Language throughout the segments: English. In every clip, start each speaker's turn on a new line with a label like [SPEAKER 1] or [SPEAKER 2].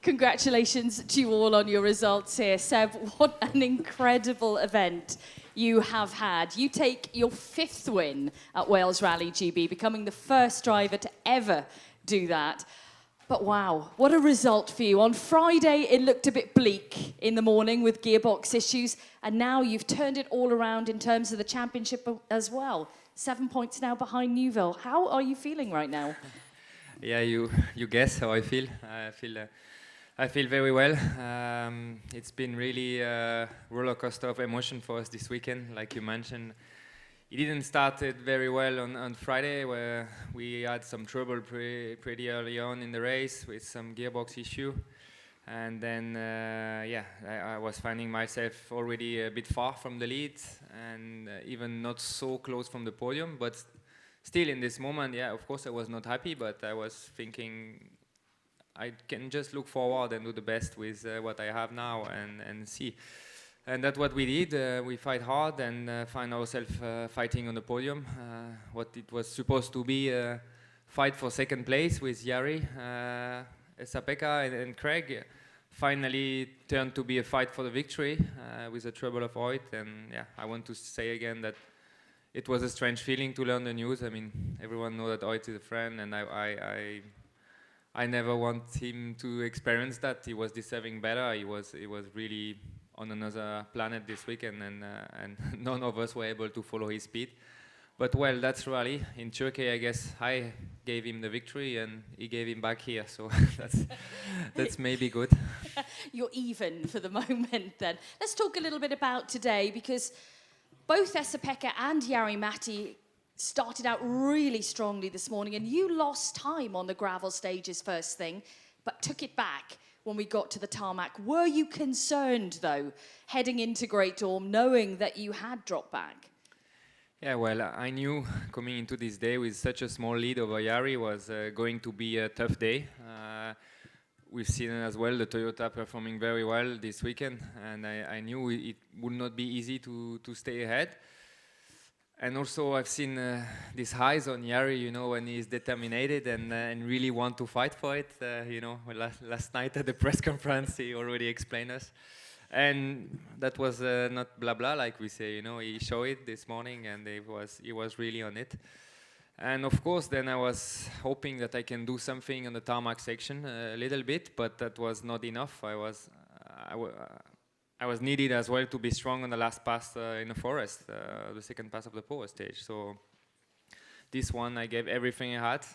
[SPEAKER 1] Congratulations to you all on your results here. Seb, what an incredible event you have had. You take your 5th win at Wales Rally GB, becoming the first driver to ever do that. But wow, what a result for you. On Friday, it looked a bit bleak in the morning with gearbox issues, and now you've turned it all around in terms of the championship as well. 7 points now behind Newville. How are you feeling right now?
[SPEAKER 2] Yeah, you guess how I feel. I feel very well. It's been really a roller coaster of emotion for us this weekend, like you mentioned. It didn't start very well on Friday, where we had some trouble pretty early on in the race with some gearbox issue. And then, I was finding myself already a bit far from the lead and even not so close from the podium. But still in this moment, yeah, of course I was not happy, but I was thinking I can just look forward and do the best with what I have now and see. And that's what we did. We fight hard and find ourselves fighting on the podium. What it was supposed to be a fight for 2nd place with Jari, Esa-Pekka and Craig finally turned to be a fight for the victory with the trouble of Hoyt. And yeah, I want to say again that it was a strange feeling to learn the news. I mean, everyone knows that Hoyt is a friend, and I never want him to experience that. He was deserving better. He was really on another planet this weekend, and none of us were able to follow his speed. But well, that's rally. In Turkey, I guess I gave him the victory and he gave him back here, so that's maybe good.
[SPEAKER 1] You're even for the moment then. Let's talk a little bit about today, because both Esa-Pekka and Jari-Matti started out really strongly this morning, and you lost time on the gravel stages first thing, but took it back when we got to the tarmac. Were you concerned, though, heading into Great Orme, knowing that you had dropped back?
[SPEAKER 2] Yeah, well, I knew coming into this day with such a small lead over Jari was going to be a tough day. We've seen as well the Toyota performing very well this weekend, and I knew it would not be easy to stay ahead. And also I've seen these highs on Jari, you know, when he's determined and really want to fight for it. You know, last night at the press conference he already explained us. And that was not blah blah like we say, you know, he showed it this morning and he was really on it. And of course then I was hoping that I can do something on the tarmac section a little bit, but that was not enough. I was needed as well to be strong on the last pass in the forest, the 2nd pass of the power stage. So this one I gave everything I had.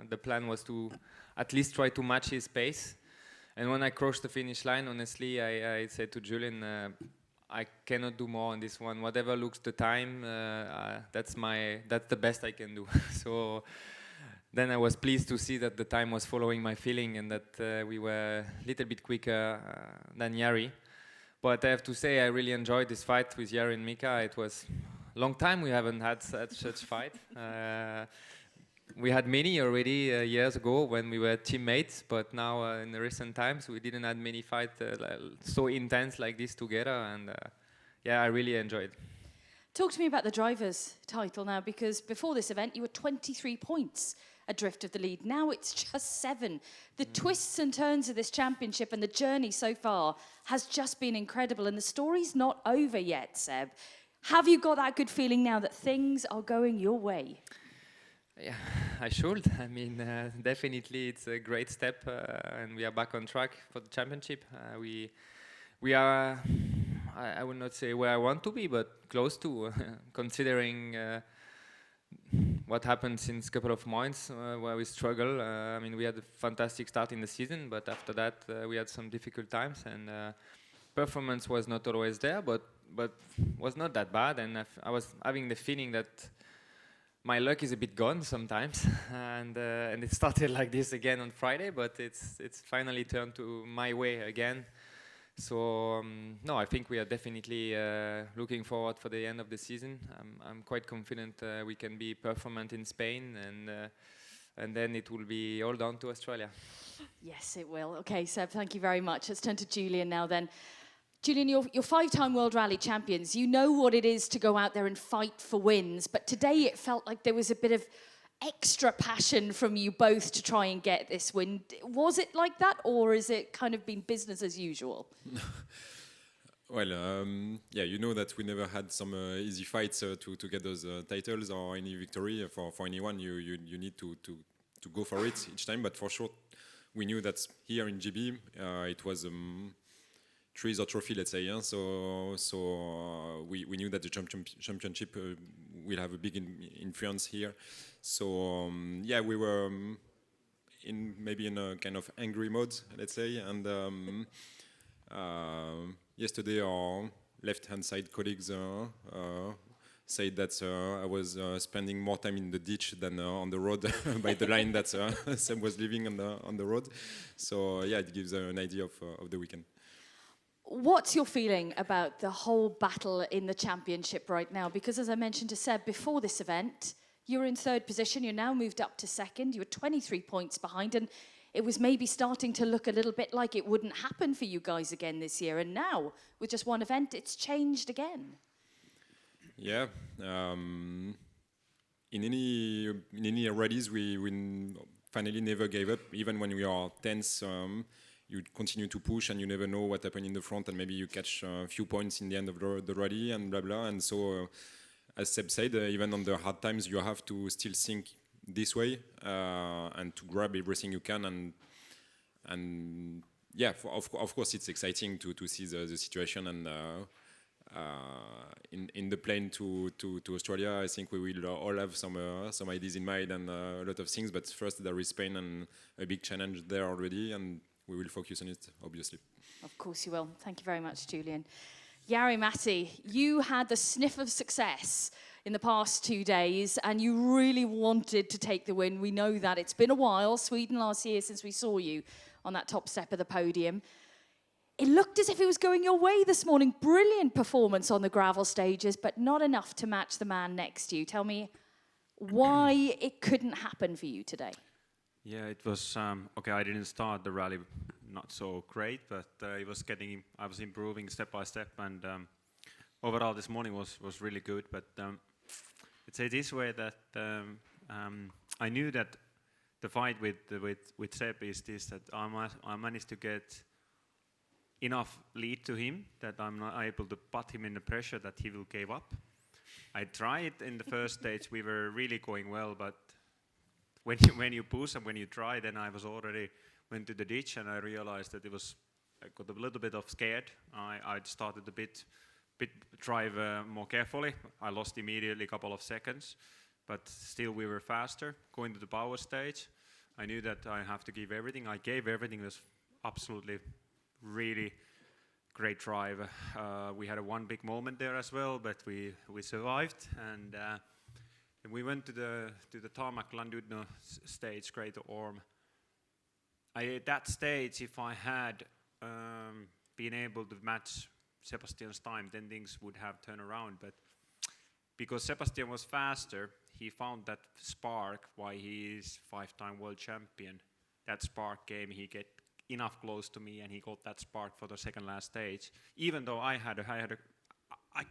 [SPEAKER 2] The plan was to at least try to match his pace. And when I crossed the finish line, honestly, I said to Julian, I cannot do more on this one. Whatever looks the time, that's the best I can do. So then I was pleased to see that the time was following my feeling and that we were a little bit quicker than Jari. But I have to say, I really enjoyed this fight with Jari and Mika. It was a long time we haven't had such fight. We had many already years ago when we were teammates, but now in the recent times we didn't have many fights so intense like this together, and yeah, I really enjoyed.
[SPEAKER 1] Talk to me about the driver's title now, because before this event you were 23 points adrift of the lead. Now it's just 7. The twists and turns of this championship and the journey so far has just been incredible, and the story's not over yet, Seb. Have you got that good feeling now that things are going your way?
[SPEAKER 2] Yeah, I should. I mean, definitely it's a great step, and we are back on track for the championship. We are, I would not say where I want to be, but close to, considering what happened since a couple of months where we struggle. I mean, we had a fantastic start in the season, but after that we had some difficult times, and performance was not always there, but was not that bad, and I was having the feeling that my luck is a bit gone sometimes, and it started like this again on Friday, but it's finally turned to my way again. So no, I think we are definitely looking forward for the end of the season. I'm quite confident we can be performant in Spain, and then it will be all down to Australia.
[SPEAKER 1] Yes, it will. Okay, Seb, thank you very much. Let's turn to Julian now then. Julian, you're 5-time World Rally champions. You know what it is to go out there and fight for wins, but today it felt like there was a bit of extra passion from you both to try and get this win. Was it like that, or is it kind of been business as usual?
[SPEAKER 3] Well, yeah, you know that we never had some easy fights to get those titles or any victory. For anyone, you need to go for it each time. But for sure, we knew that here in GB, it was trees or trophy, let's say. Yeah? So we knew that the championship will have a big influence here. So yeah, we were maybe in a kind of angry mode, let's say, and. Yesterday, our left-hand side colleagues said that I was spending more time in the ditch than on the road by the line that Sam was living on the road. So yeah, it gives an idea of the weekend.
[SPEAKER 1] What's your feeling about the whole battle in the championship right now? Because as I mentioned to Seb before this event, you were in third position. You're now moved up to second. You were 23 points behind, and it was maybe starting to look a little bit like it wouldn't happen for you guys again this year. And now, with just one event, it's changed again.
[SPEAKER 3] Yeah. In any rallies, we finally never gave up. Even when we are tense, you continue to push and you never know what happened in the front, and maybe you catch a few points in the end of the rally and blah, blah. And so, as Seb said, even on the hard times, you have to still think this way and to grab everything you can, and yeah, of course it's exciting to see the situation, and in the plane to Australia, I think we will all have some ideas in mind and a lot of things, but first there is Spain and a big challenge there already, and we will focus on it, obviously.
[SPEAKER 1] Of course you will. Thank you very much, Julian. Jari-Matti, you had the sniff of success in the past 2 days, and you really wanted to take the win. We know that. It's been a while, Sweden last year, since we saw you on that top step of the podium. It looked as if it was going your way this morning. Brilliant performance on the gravel stages, but not enough to match the man next to you. Tell me why it couldn't happen for you today.
[SPEAKER 4] Yeah, it was, okay, I didn't start the rally not so great, but I was improving step by step, and overall this morning was really good, but I'd say this way that I knew that the fight with Seb is this, that I managed to get enough lead to him that I'm not able to put him in the pressure that he will give up. I tried in the first stage, we were really going well, but when you push and when you try, then I was already went to the ditch, and I realized that I got a little bit of scared. I started a bit drive more carefully. I lost immediately a couple of seconds, but still we were faster. Going to the power stage, I knew that I have to give everything. I gave everything. It was absolutely really great drive. We had one big moment there as well, but we survived, and we went to the tarmac Landudno stage, Greater Orme. At that stage, if I had been able to match Sebastian's time, then things would have turned around. But because Sebastian was faster, he found that spark why he is 5-time world champion. That spark came, he get enough close to me, and he got that spark for the second last stage. Even though I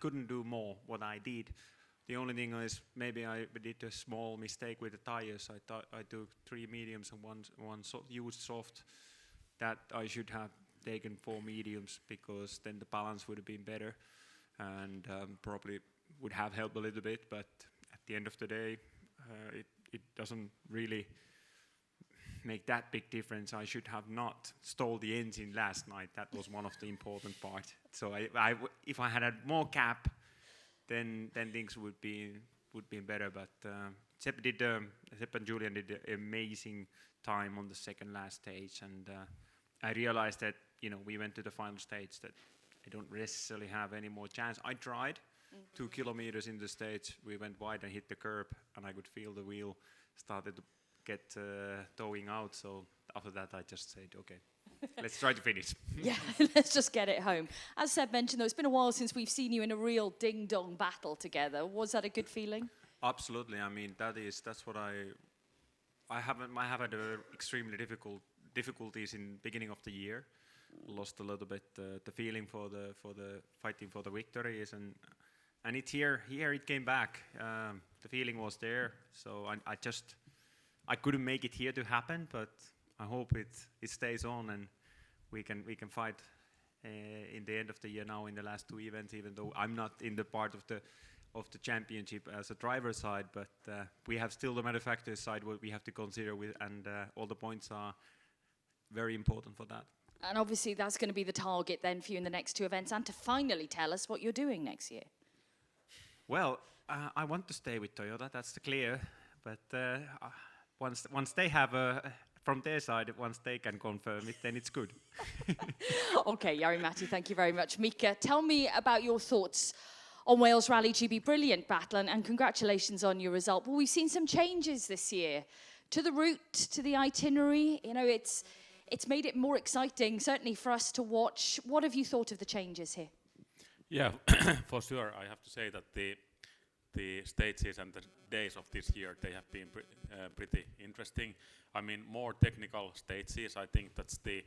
[SPEAKER 4] couldn't do more what I did. The only thing is maybe I did a small mistake with the tires. I thought I took 3 mediums and one huge soft. That I should have taken 4 mediums, because then the balance would have been better, and probably would have helped a little bit. But at the end of the day, it doesn't really make that big difference. I should have not stole the engine last night. That was one of the important parts. So if I had more cap, then things would be better. But Sepp and Julian did an amazing time on the second last stage, and I realized that we went to the final stage that I don't necessarily have any more chance. I tried 2 kilometers in the stage. We went wide and hit the curb, and I could feel the wheel started to get towing out. So after that, I just said, okay, let's try to finish.
[SPEAKER 1] Yeah, let's just get it home. As Seb mentioned, though, it's been a while since we've seen you in a real ding-dong battle together. Was that a good feeling?
[SPEAKER 4] Absolutely. I mean, that's what I have had extremely difficulties in beginning of the year. Lost a little bit the feeling for the fighting for the victories, and and here it came back. The feeling was there, so I couldn't make it here to happen, but I hope it stays on and we can fight in the end of the year now in the last 2 events, even though I'm not in the part of the championship as a driver side, but we have still the manufacturer side what we have to consider with, and all the points are very important for that.
[SPEAKER 1] And obviously that's going to be the target then for you in the next 2 events, and to finally tell us what you're doing next year.
[SPEAKER 4] Well, I want to stay with Toyota, that's clear, but once they have from their side, once they can confirm it, then it's good.
[SPEAKER 1] Okay, Jari-Matti, thank you very much. Mika, tell me about your thoughts on Wales Rally GB. Brilliant battle, and congratulations on your result. Well, we've seen some changes this year to the route, to the itinerary. You know, it's made it more exciting, certainly for us to watch. What have you thought of the changes here?
[SPEAKER 5] Yeah, for sure. I have to say that the stages and the days of this year, they have been pretty interesting. I mean, more technical stages. I think that's the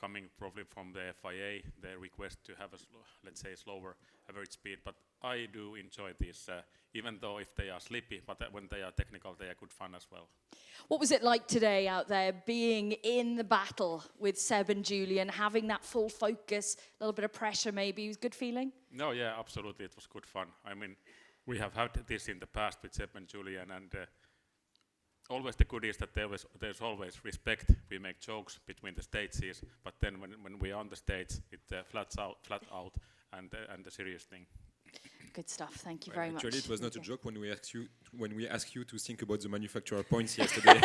[SPEAKER 5] coming probably from the FIA, their request to have a let's say slower average speed. But I do enjoy this, even though if they are sleepy, but when they are technical, they are good fun as well.
[SPEAKER 1] What was it like today out there, being in the battle with Seb and Julian, having that full focus, a little bit of pressure maybe? It was a good feeling?
[SPEAKER 5] No, yeah, absolutely. It was good fun. I mean, we have had this in the past with Seb and Julian, and always the good is that there's always respect. We make jokes between the stages, but then when we are on the stage, it flat out, and the serious thing.
[SPEAKER 1] Good stuff. Thank you very much.
[SPEAKER 3] Actually, it was not a joke when we asked you to think about the manufacturer points yesterday.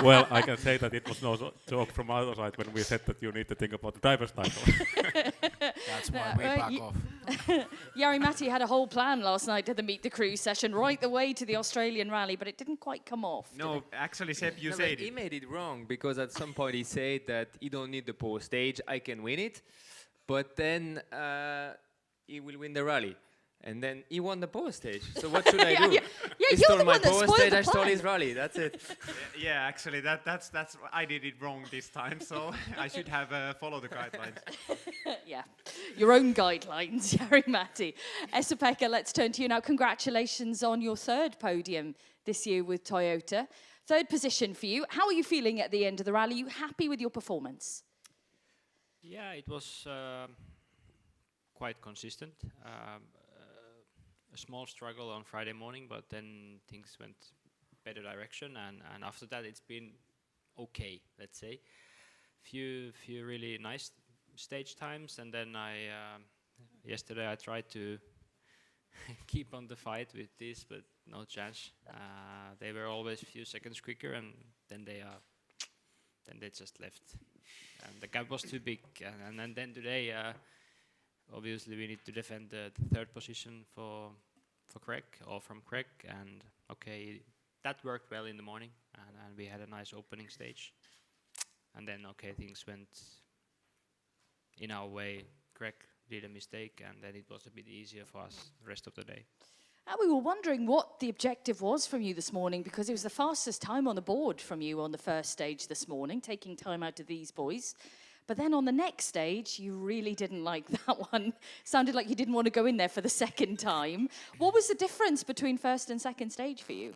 [SPEAKER 5] Well, I can say that it was no joke from our side when we said that you need to think about the driver's title.
[SPEAKER 6] That's why we back off.
[SPEAKER 1] Jari-Matti had a whole plan last night to the Meet the Crew session, right the way to the Australian rally, but it didn't quite come off.
[SPEAKER 4] No, actually, Seb, you
[SPEAKER 2] No,
[SPEAKER 4] said
[SPEAKER 2] but he
[SPEAKER 4] it.
[SPEAKER 2] made it wrong because at some point he said that he don't need the pole stage, I can win it, but then he will win the rally. And then he won the pole stage. So what should I do?
[SPEAKER 1] Yeah,
[SPEAKER 2] He
[SPEAKER 1] you're
[SPEAKER 2] stole
[SPEAKER 1] the
[SPEAKER 2] my
[SPEAKER 1] one that
[SPEAKER 2] pole
[SPEAKER 1] spoiled
[SPEAKER 2] stage,
[SPEAKER 1] the
[SPEAKER 2] I stole
[SPEAKER 1] plan.
[SPEAKER 2] his rally. That's it.
[SPEAKER 4] Yeah, actually, that's I did it wrong this time, so I should have followed the guidelines.
[SPEAKER 1] Yeah, your own guidelines, Jari-Matti. Esa-Pekka, let's turn to you now. Congratulations on your 3rd podium this year with Toyota. 3rd position for you. How are you feeling at the end of the rally? Are you happy with your performance?
[SPEAKER 7] Yeah, it was quite consistent. A small struggle on Friday morning, but then things went better direction, and after that it's been okay, let's say. Few really nice stage times, and then yesterday I tried to keep on the fight with this, but no chance. They were always a few seconds quicker, and then they just left, and the gap was too big. And then today, obviously we need to defend the 3rd position for Craig, or from Craig, and okay, that worked well in the morning, and we had a nice opening stage, and then okay, things went in our way. Craig did a mistake, and then it was a bit easier for us the rest of the day.
[SPEAKER 1] And we were wondering what the objective was from you this morning, because it was the fastest time on the board from you on the 1st stage this morning, taking time out of these boys. But then on the next stage, you really didn't like that one. Sounded like you didn't want to go in there for the 2nd time. What was the difference between 1st and 2nd stage for you?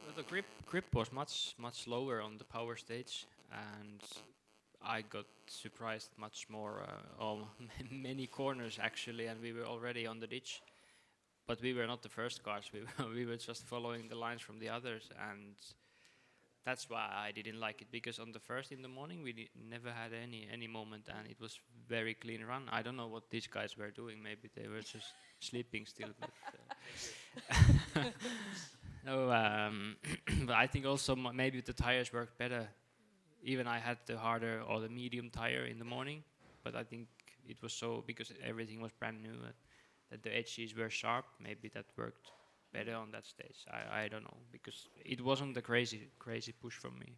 [SPEAKER 7] Well, the grip was much lower on the power stage, and I got surprised much more on many corners actually, and we were already on the ditch. But we were not the first cars. We were just following the lines from the others, and that's why I didn't like it, because on the 1st in the morning we never had any moment, and it was very clean run. I don't know what these guys were doing. Maybe they were just sleeping still. But, no, but I think also maybe the tires worked better. Even I had the harder or the medium tire in the morning, but I think it was so because everything was brand new that the edges were sharp. Maybe that worked better on that stage. I don't know, because it wasn't a crazy push from me.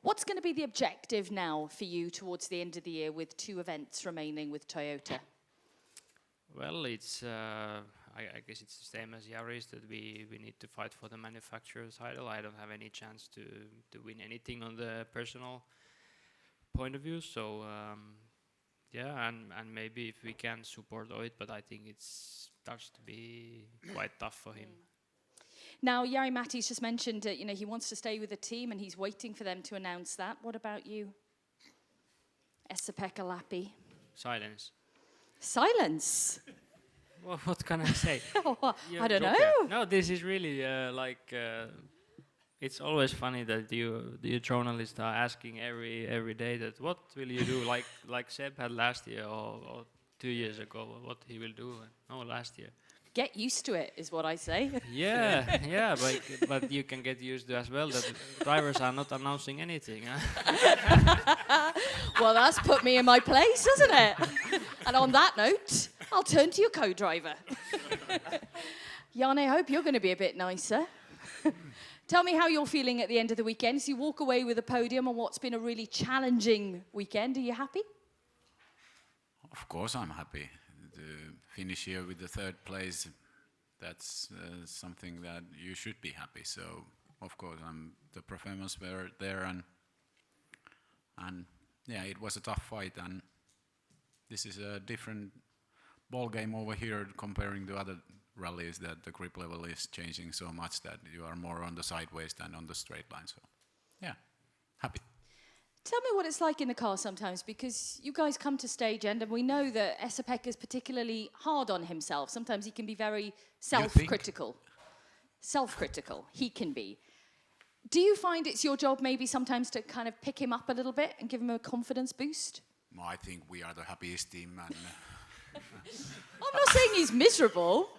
[SPEAKER 1] What's going to be the objective now for you towards the end of the year with 2 events remaining with Toyota?
[SPEAKER 7] Well, it's I guess it's the same as Jari's, that we need to fight for the manufacturer's title. I don't have any chance to win anything on the personal point of view. So yeah, and maybe if we can support Oit, but I think it's starts to be quite tough for him.
[SPEAKER 1] Now, Jari Matti's just mentioned, he wants to stay with the team and he's waiting for them to announce that. What about you, Esa-Pekka Lappi?
[SPEAKER 7] Silence.
[SPEAKER 1] Silence?
[SPEAKER 7] Well, what can I say?
[SPEAKER 1] I don't know.
[SPEAKER 7] No, this is really it's always funny that the journalists are asking every day that what will you do, like Seb had last year or 2 years ago, what he will do. No, last year.
[SPEAKER 1] Get used to it, is what I say.
[SPEAKER 7] Yeah, but you can get used to as well that drivers are not announcing anything.
[SPEAKER 1] Well, that's put me in my place, hasn't it? And on that note, I'll turn to your co-driver. Jan, I hope you're going to be a bit nicer. Tell me how you're feeling at the end of the weekend as you walk away with a podium on what's been a really challenging weekend. Are you happy?
[SPEAKER 6] Of course I'm happy. To finish here with the third place, that's something that you should be happy. So, of course, the performance were there, and yeah, it was a tough fight, and this is a different ball game over here comparing to other rallies, that the grip level is changing so much that you are more on the sideways than on the straight line. So, yeah, happy.
[SPEAKER 1] Tell me what it's like in the car sometimes, because you guys come to stage end and we know that Esa-Pekka is particularly hard on himself. Sometimes he can be very self-critical. Self-critical, he can be. Do you find it's your job maybe sometimes to kind of pick him up a little bit and give him a confidence boost?
[SPEAKER 6] Well, I think we are the happiest team. And
[SPEAKER 1] I'm not saying he's miserable.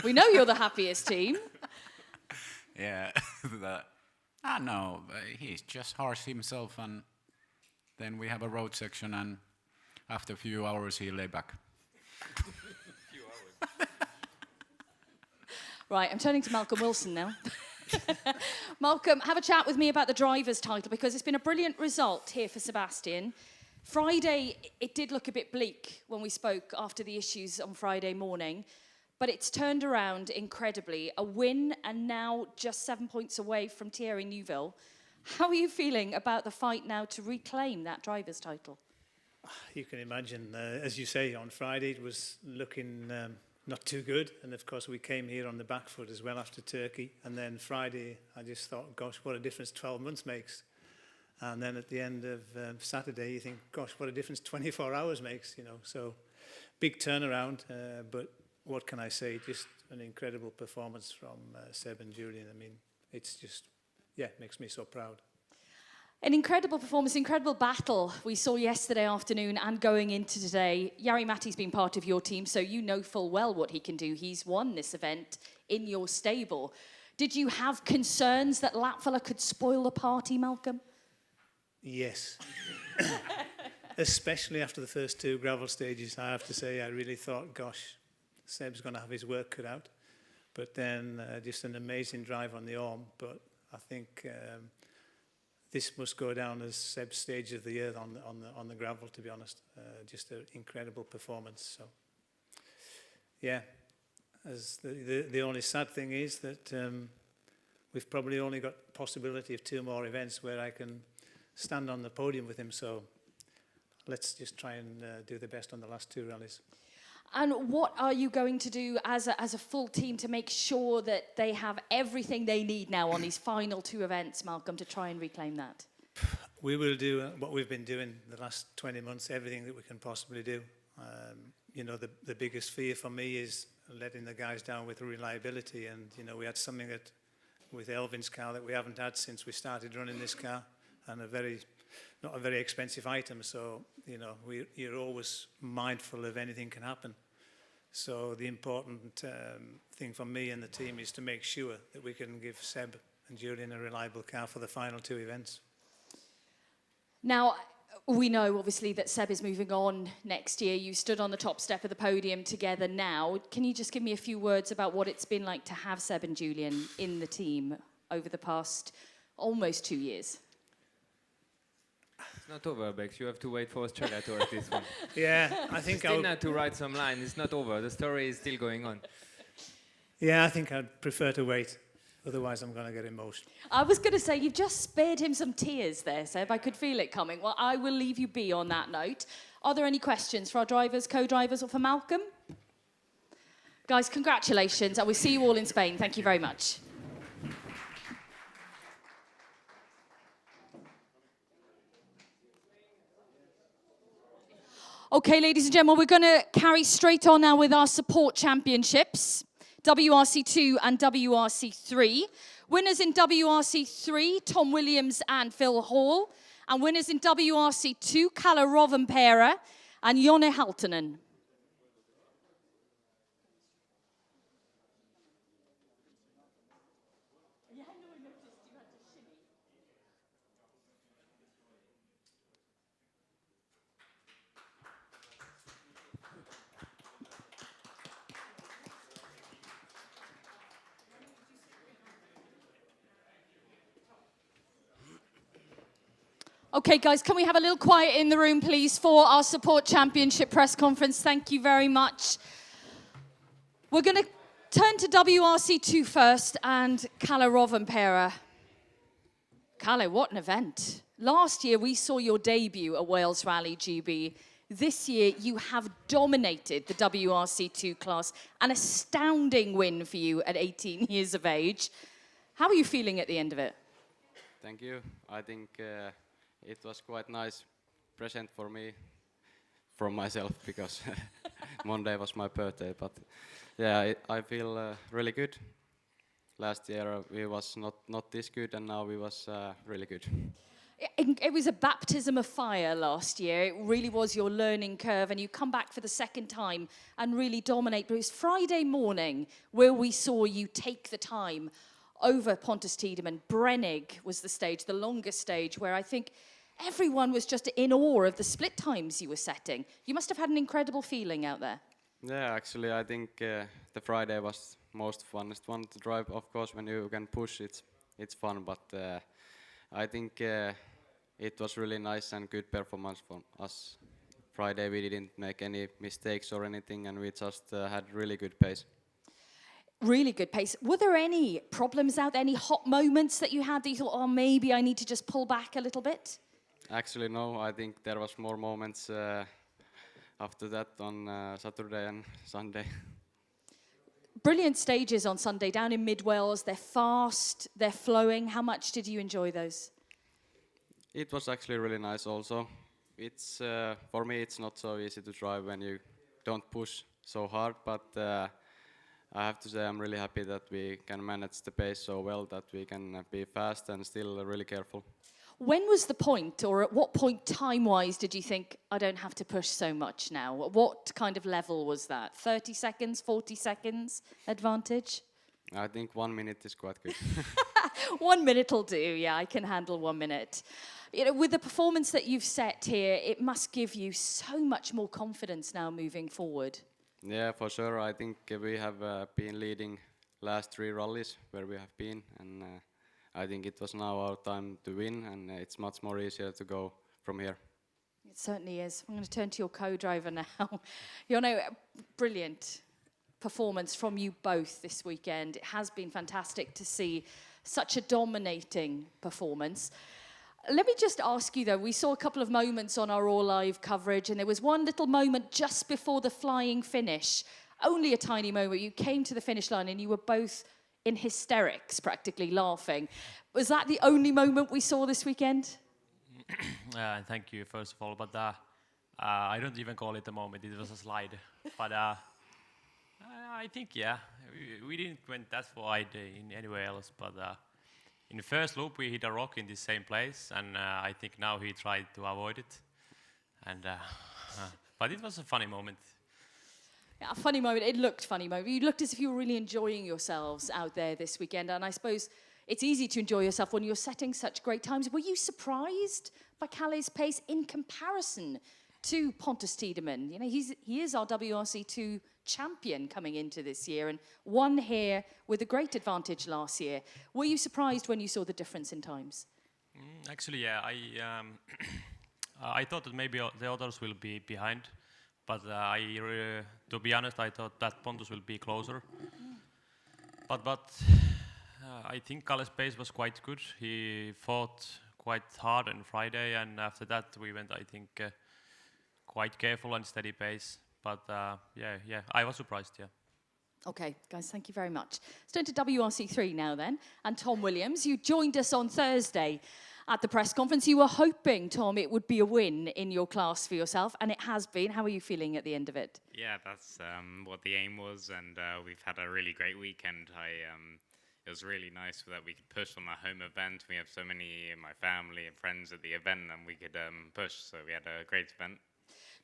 [SPEAKER 1] We know you're the happiest team.
[SPEAKER 6] Yeah, no, he's just harsh himself, and then we have a road section, and after a few hours he lay back.
[SPEAKER 1] Right, I'm turning to Malcolm Wilson now. Malcolm, have a chat with me about the driver's title, because it's been a brilliant result here for Sebastian. Friday, it did look a bit bleak when we spoke after the issues on Friday morning, but it's turned around incredibly. A win, and now just 7 points away from Thierry Neuville. How are you feeling about the fight now to reclaim that driver's title?
[SPEAKER 8] You can imagine, as you say, on Friday it was looking not too good, and of course we came here on the back foot as well after Turkey, and then Friday I just thought, gosh, what a difference 12 months makes. And then at the end of Saturday you think, gosh, what a difference 24 hours makes, So big turnaround, but what can I say? Just an incredible performance from Seb and Julian. I mean, it's just, makes me so proud.
[SPEAKER 1] An incredible performance, incredible battle we saw yesterday afternoon and going into today. Jari Matti's been part of your team, so you know full well what he can do. He's won this event in your stable. Did you have concerns that Latvala could spoil the party, Malcolm?
[SPEAKER 8] Yes. Especially after the first two gravel stages, I have to say, I really thought, gosh, Seb's going to have his work cut out. But then just an amazing drive on the arm. But I think this must go down as Seb's stage of the year on the gravel, to be honest. Just an incredible performance. So, yeah, as the only sad thing is that we've probably only got possibility of 2 more events where I can stand on the podium with him. So let's just try and do the best on the last 2 rallies.
[SPEAKER 1] And what are you going to do as a full team to make sure that they have everything they need now on these final 2 events, Malcolm, to try and reclaim that?
[SPEAKER 8] We will do what we've been doing the last 20 months, everything that we can possibly do. The biggest fear for me is letting the guys down with reliability. And, we had something with Elvin's car that we haven't had since we started running this car, and not a very expensive item, so you're always mindful of anything can happen. So the important thing for me and the team is to make sure that we can give Seb and Julian a reliable car for the final 2 events.
[SPEAKER 1] Now, we know obviously that Seb is moving on next year. You stood on the top step of the podium together now. Can you just give me a few words about what it's been like to have Seb and Julian in the team over the past almost 2 years?
[SPEAKER 2] It's not over, Bex. You have to wait for Australia to write this one.
[SPEAKER 8] Yeah, I think
[SPEAKER 2] still not to write some line. It's not over. The story is still going on.
[SPEAKER 8] Yeah, I think I'd prefer to wait. Otherwise, I'm going to get emotional.
[SPEAKER 1] I was going to say, you've just spared him some tears there, Seb. I could feel it coming. Well, I will leave you be on that note. Are there any questions for our drivers, co-drivers, or for Malcolm? Guys, congratulations. I will see you all in Spain. Thank you very much. Okay, ladies and gentlemen, we're going to carry straight on now with our support championships, WRC2 and WRC3. Winners in WRC3, Tom Williams and Phil Hall. And winners in WRC2, Kalle Rovanperä and Jonne Halttunen. Okay, guys, can we have a little quiet in the room, please, for our support championship press conference? Thank you very much. We're going to turn to WRC2 first and Kalle Rovanperä. Kalle, what an event. Last year, we saw your debut at Wales Rally GB. This year, you have dominated the WRC2 class. An astounding win for you at 18 years of age. How are you feeling at the end of it?
[SPEAKER 9] Thank you. I think it was quite nice present for me from myself because Monday was my birthday. But yeah, I feel really good. Last year we was not this good, and now we was really good.
[SPEAKER 1] It was a baptism of fire last year. It really was your learning curve, and you come back for the second time and really dominate. But it was Friday morning where we saw you take the time over Pontus Tiedemann. Brennig was the stage, the longest stage, where I think everyone was just in awe of the split times you were setting. You must have had an incredible feeling out there.
[SPEAKER 9] Yeah, actually I think the Friday was most funnest one to drive. Of course, when you can push, it's fun, but I think it was really nice and good performance for us. Friday we didn't make any mistakes or anything, and we just had really good pace.
[SPEAKER 1] Really good pace. Were there any problems out there, any hot moments that you had that you thought, oh, maybe I need to just pull back a little bit?
[SPEAKER 9] Actually, no. I think there was more moments after that on Saturday and Sunday.
[SPEAKER 1] Brilliant stages on Sunday down in Mid-Wales. They're fast, they're flowing. How much did you enjoy those?
[SPEAKER 9] It was actually really nice also. It's for me, it's not so easy to drive when you don't push so hard, but I have to say I'm really happy that we can manage the pace so well that we can be fast and still really careful.
[SPEAKER 1] When was the point, or at what point time-wise did you think, I don't have to push so much now? What kind of level was that? 30 seconds, 40 seconds advantage?
[SPEAKER 9] I think 1 minute is quite good.
[SPEAKER 1] 1 minute will do, yeah, I can handle 1 minute. You know, with the performance that you've set here, it must give you so much more confidence now moving forward.
[SPEAKER 9] Yeah, for sure. I think we have been leading last 3 rallies where we have been, and I think it was now our time to win, and it's much more easier to go from here.
[SPEAKER 1] It certainly is. I'm going to turn to your co-driver now. You know, brilliant performance from you both this weekend. It has been fantastic to see such a dominating performance. Let me just ask you, though, we saw a couple of moments on our All Live coverage, and there was one little moment just before the flying finish, only a tiny moment. You came to the finish line and you were both in hysterics, practically laughing. Was that the only moment we saw this weekend?
[SPEAKER 10] Thank you, first of all, but I don't even call it a moment, it was a slide. But I think, yeah, we didn't went that wide in anywhere else, but in the first loop we hit a rock in the same place, and I think now he tried to avoid it. And but it was a funny moment.
[SPEAKER 1] Yeah, a funny moment. It looked funny moment. You looked as if you were really enjoying yourselves out there this weekend, and I suppose it's easy to enjoy yourself when you're setting such great times. Were you surprised by Kalle's pace in comparison to Pontus Tiedemann? You know, he is our WRC2 champion coming into this year and won here with a great advantage last year. Were you surprised when you saw the difference in times?
[SPEAKER 10] Actually, yeah, I thought that maybe the others will be behind, but to be honest, I thought that Pontus will be closer. But I think Kalle's pace was quite good. He fought quite hard on Friday, and after that we went, I think, quite careful and steady pace. But yeah, I was surprised, yeah.
[SPEAKER 1] Okay, guys, thank you very much. Let's turn to WRC3 now then. And Tom Williams, you joined us on Thursday at the press conference. You were hoping, Tom, it would be a win in your class for yourself, and it has been. How are you feeling at the end of it?
[SPEAKER 11] Yeah, that's what the aim was, and we've had a really great weekend. It was really nice that we could push on our home event. We have so many, my family and friends at the event, and we could push, so we had a great event.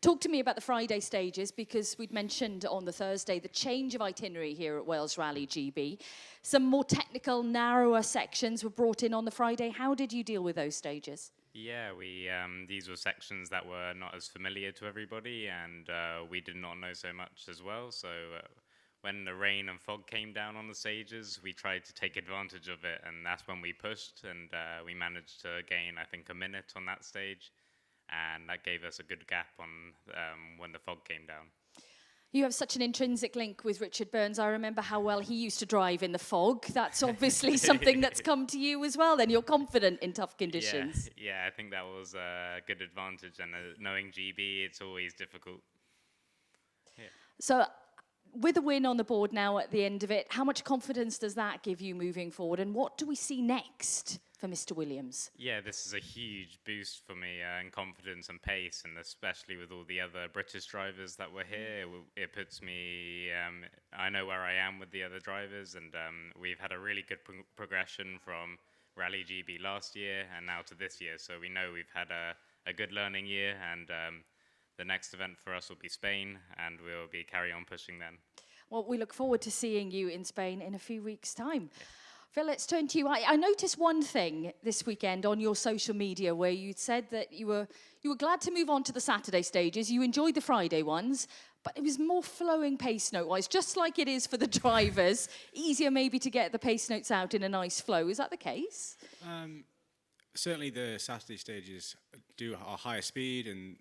[SPEAKER 1] Talk to me about the Friday stages, because we'd mentioned on the Thursday the change of itinerary here at Wales Rally GB. Some more technical, narrower sections were brought in on the Friday. How did you deal with those stages?
[SPEAKER 11] Yeah, these were sections that were not as familiar to everybody, and we did not know so much as well. So when the rain and fog came down on the stages, we tried to take advantage of it, and that's when we pushed, and we managed to gain, I think, a minute on that stage. And that gave us a good gap on when the fog came down.
[SPEAKER 1] You have such an intrinsic link with Richard Burns. I remember how well he used to drive in the fog. That's obviously something that's come to you as well, then. You're confident in tough conditions.
[SPEAKER 11] Yeah, I think that was a good advantage. And knowing GB, it's always difficult. Yeah.
[SPEAKER 1] So with a win on the board now at the end of it, how much confidence does that give you moving forward? And what do we see next for Mr. Williams?
[SPEAKER 11] Yeah, this is a huge boost for me in confidence and pace, and especially with all the other British drivers that were here, it puts me, I know where I am with the other drivers, and we've had a really good progression from Rally GB last year and now to this year, so we know we've had a good learning year, and the next event for us will be Spain, and we'll be carry on pushing then.
[SPEAKER 1] Well, we look forward to seeing you in Spain in a few weeks' time. Yes. Phil, let's turn to you. I noticed one thing this weekend on your social media where you said that you were glad to move on to the Saturday stages. You enjoyed the Friday ones, but it was more flowing pace note-wise, just like it is for the drivers. Easier maybe to get the pace notes out in a nice flow. Is that the case?
[SPEAKER 12] Certainly the Saturday stages do a higher speed in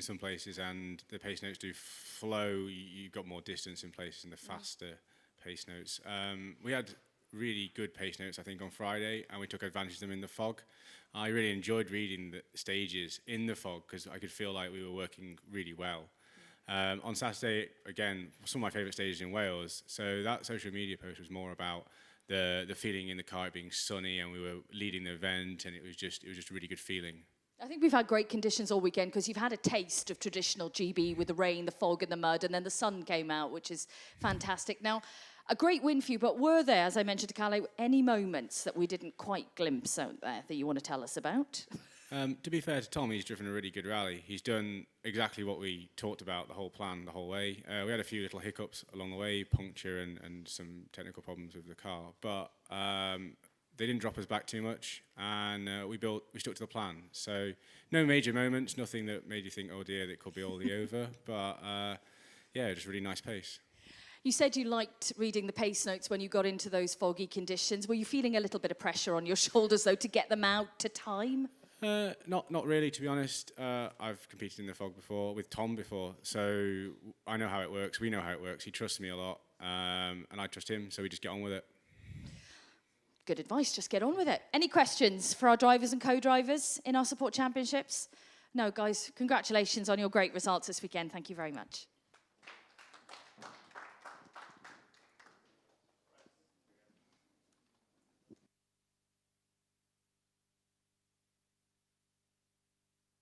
[SPEAKER 12] some places, and the pace notes do flow. You've got more distance in places in the faster pace notes. We had really good pace notes, I think, on Friday, and we took advantage of them in the fog. I really enjoyed reading the stages in the fog because I could feel like we were working really well. On Saturday, again, some of my favourite stages in Wales, so that social media post was more about the feeling in the car, it being sunny, and we were leading the event, and it was just a really good feeling.
[SPEAKER 1] I think we've had great conditions all weekend because you've had a taste of traditional GB with the rain, the fog and the mud, and then the sun came out, which is fantastic. Now, a great win for you, but were there, as I mentioned to Kalle, any moments that we didn't quite glimpse out there that you want to tell us about?
[SPEAKER 12] To be fair to Tom, he's driven a really good rally. He's done exactly what we talked about, the whole plan, the whole way. We had a few little hiccups along the way, puncture and some technical problems with the car, but they didn't drop us back too much, and we stuck to the plan. So no major moments, nothing that made you think, oh dear, that could be all the over, but yeah, just really nice pace.
[SPEAKER 1] You said you liked reading the pace notes when you got into those foggy conditions. Were you feeling a little bit of pressure on your shoulders, though, to get them out to time?
[SPEAKER 12] Not really, to be honest. I've competed in the fog before, with Tom before, so I know how it works. We know how it works. He trusts me a lot, and I trust him, so we just get on with it.
[SPEAKER 1] Good advice, just get on with it. Any questions for our drivers and co-drivers in our support championships? No, guys, congratulations on your great results this weekend. Thank you very much.